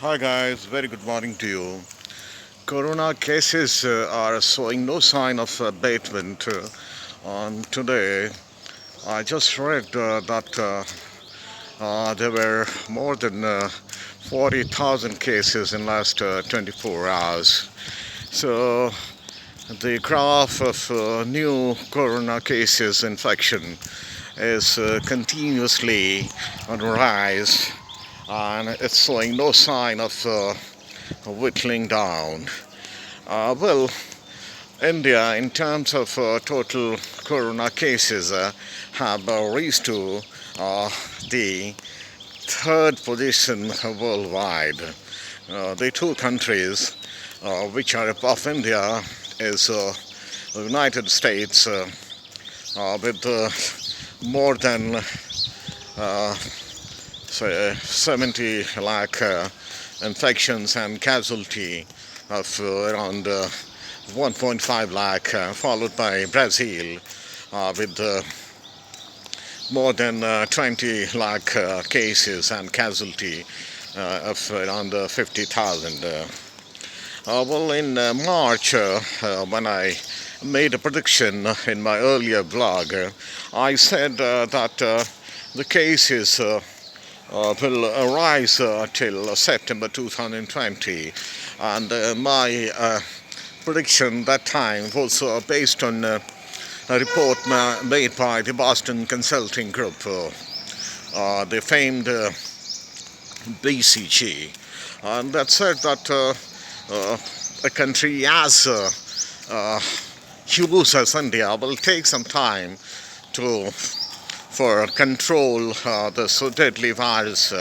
Hi guys, very good morning to you. Corona cases are showing no sign of abatement. On today, I just read that there were more than 40,000 cases in last 24 hours. So the graph of new corona cases infection is continuously on rise, and it's showing no sign of whittling down. Well, India, in terms of total corona cases, have reached to the third position worldwide. The two countries which are above India is the United States with more than say 70 lakh infections and casualty of around 1.5 lakh, followed by Brazil with more than 20 lakh cases and casualty of around 50,000. Well, in March, when I made a prediction in my earlier blog, I said that the cases will rise till September 2020, and my prediction that time was based on a report made by the Boston Consulting Group, the famed BCG, and that said that a country as huge as India will take some time to for control this deadly virus,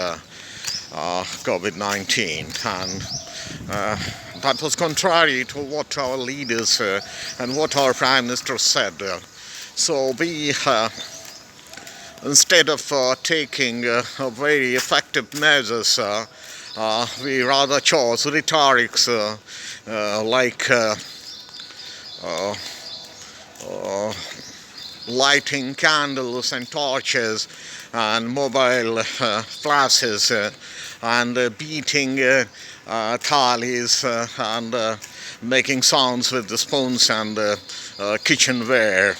COVID-19, and that was contrary to what our leaders and what our Prime Minister said. So we, instead of taking very effective measures, we rather chose rhetorics like uh, uh, lighting candles and torches and mobile flashes and beating thalis and making sounds with the spoons and kitchenware.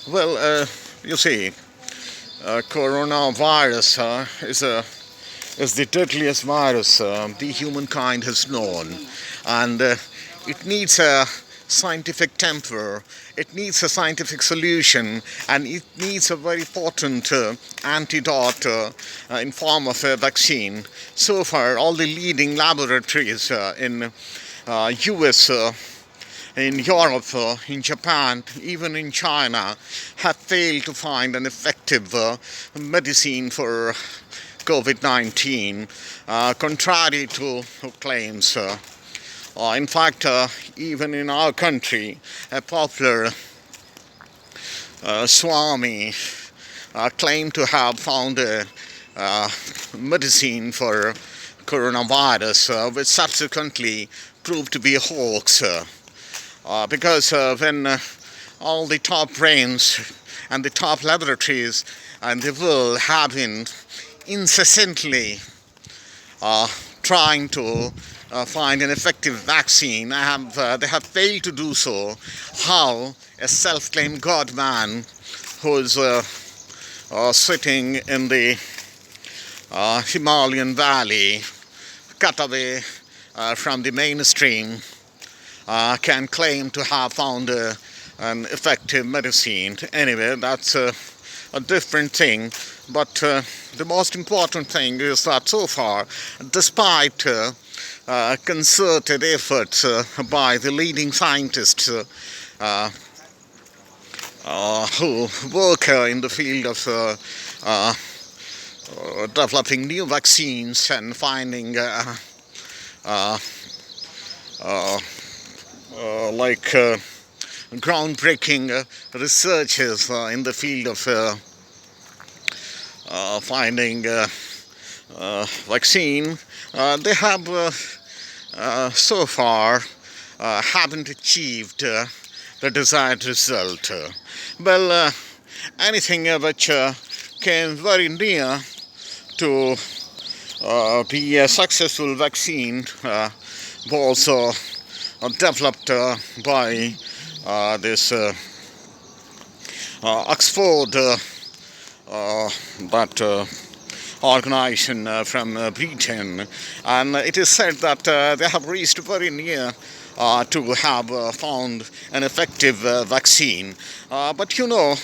Well, you see, coronavirus is the deadliest virus the humankind has known, and it needs a scientific temper, it needs a scientific solution, and it needs a very potent antidote in form of a vaccine. So far, all the leading laboratories in US, in Europe, in Japan, even in China, have failed to find an effective medicine for COVID-19, contrary to claims. In fact, even in our country, a popular Swami claimed to have found a medicine for coronavirus, which subsequently proved to be a hoax. Because when all the top brains and the top laboratories in the world have been incessantly trying to find an effective vaccine, they have failed to do so. How a self-claimed God man who's sitting in the Himalayan valley, cut away from the mainstream, can claim to have found an effective medicine. Anyway, that's a different thing. But the most important thing is that so far, despite concerted efforts by the leading scientists who work in the field of developing new vaccines and finding uh, like groundbreaking researches in the field of finding vaccine, they have so far haven't achieved the desired result. Well, anything which came very near to the successful vaccine was developed by this Oxford that organization from Britain, and it is said that they have reached very near to have found an effective vaccine. But you know,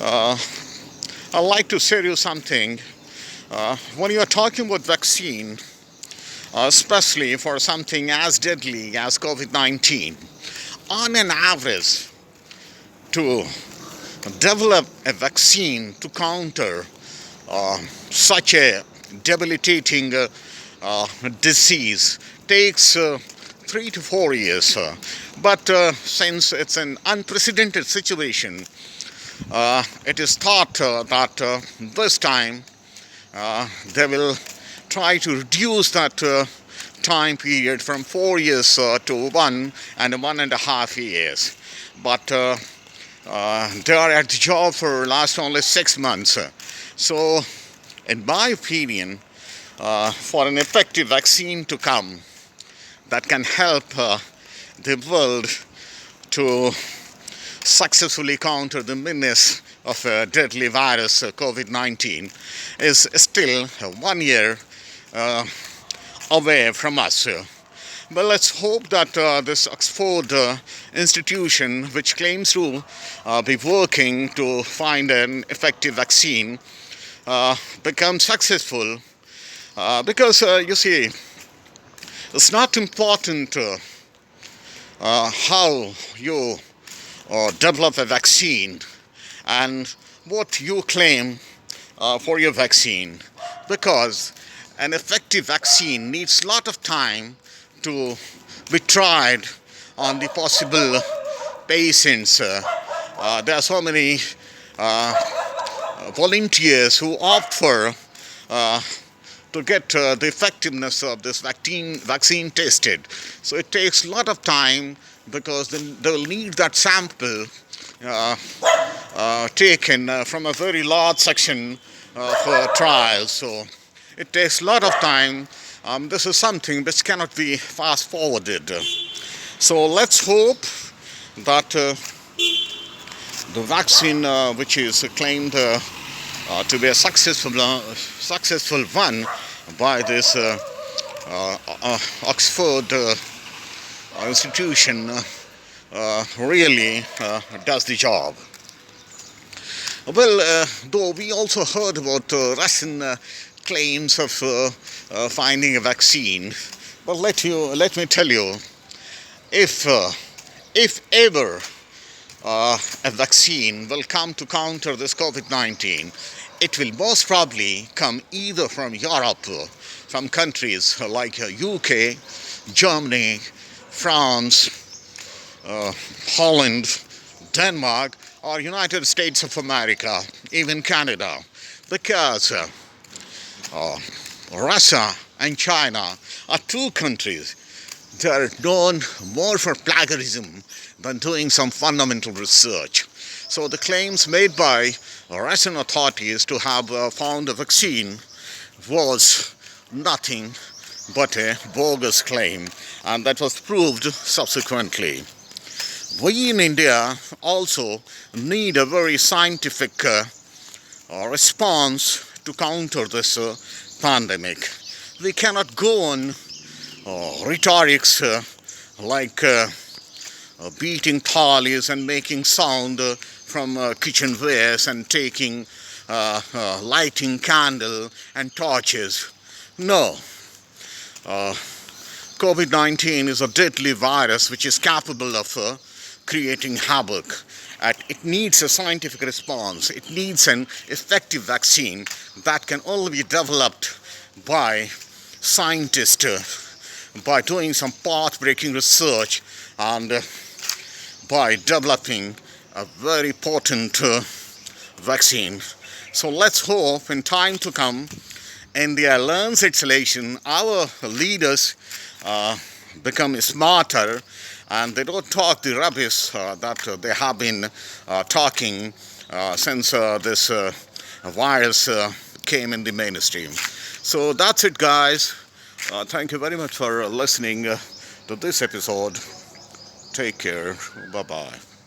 I'd like to say you something. When you are talking about vaccine, especially for something as deadly as COVID-19, on an average, to develop a vaccine to counter such a debilitating disease takes 3 to 4 years. But since it's an unprecedented situation, it is thought that this time they will try to reduce that time period from 4 years to 1 and 1.5 years. But they are at the job for last only 6 months. So, in my opinion, for an effective vaccine to come that can help the world to successfully counter the menace of a deadly virus, COVID-19, is still 1 year away from us. But let's hope that this Oxford institution, which claims to be working to find an effective vaccine, becomes successful. Because, you see, it's not important how you develop a vaccine and what you claim for your vaccine, because an effective vaccine needs a lot of time to be tried on the possible patients. There are so many volunteers who opt for to get the effectiveness of this vaccine tested. So it takes a lot of time, because they'll need that sample taken from a very large section of trials. So it takes a lot of time. This is something which cannot be fast forwarded. So let's hope that the vaccine which is claimed to be a successful one by this Oxford institution really does the job. Well, though we also heard about Russian claims of finding a vaccine, but let me tell you, if ever a vaccine will come to counter this COVID-19, it will most probably come either from Europe, from countries like UK, Germany, France, Holland, Denmark, or United States of America, even Canada, because Russia and China are two countries that are known more for plagiarism than doing some fundamental research. So the claims made by Russian authorities to have found a vaccine was nothing but a bogus claim, and that was proved subsequently. We in India also need a very scientific response to counter this pandemic. We cannot go on rhetorics like beating thalis and making sound from kitchenwares and taking lighting candle and torches. No. COVID-19 is a deadly virus which is capable of creating havoc. It needs a scientific response. It needs an effective vaccine that can only be developed by scientists by doing some path-breaking research and by developing a very potent vaccine. So let's hope in time to come India learns its lesson, our leaders become smarter, and they don't talk the rubbish that they have been talking since this virus came in the mainstream. So that's it, guys. Thank you very much for listening to this episode. Take care. Bye bye.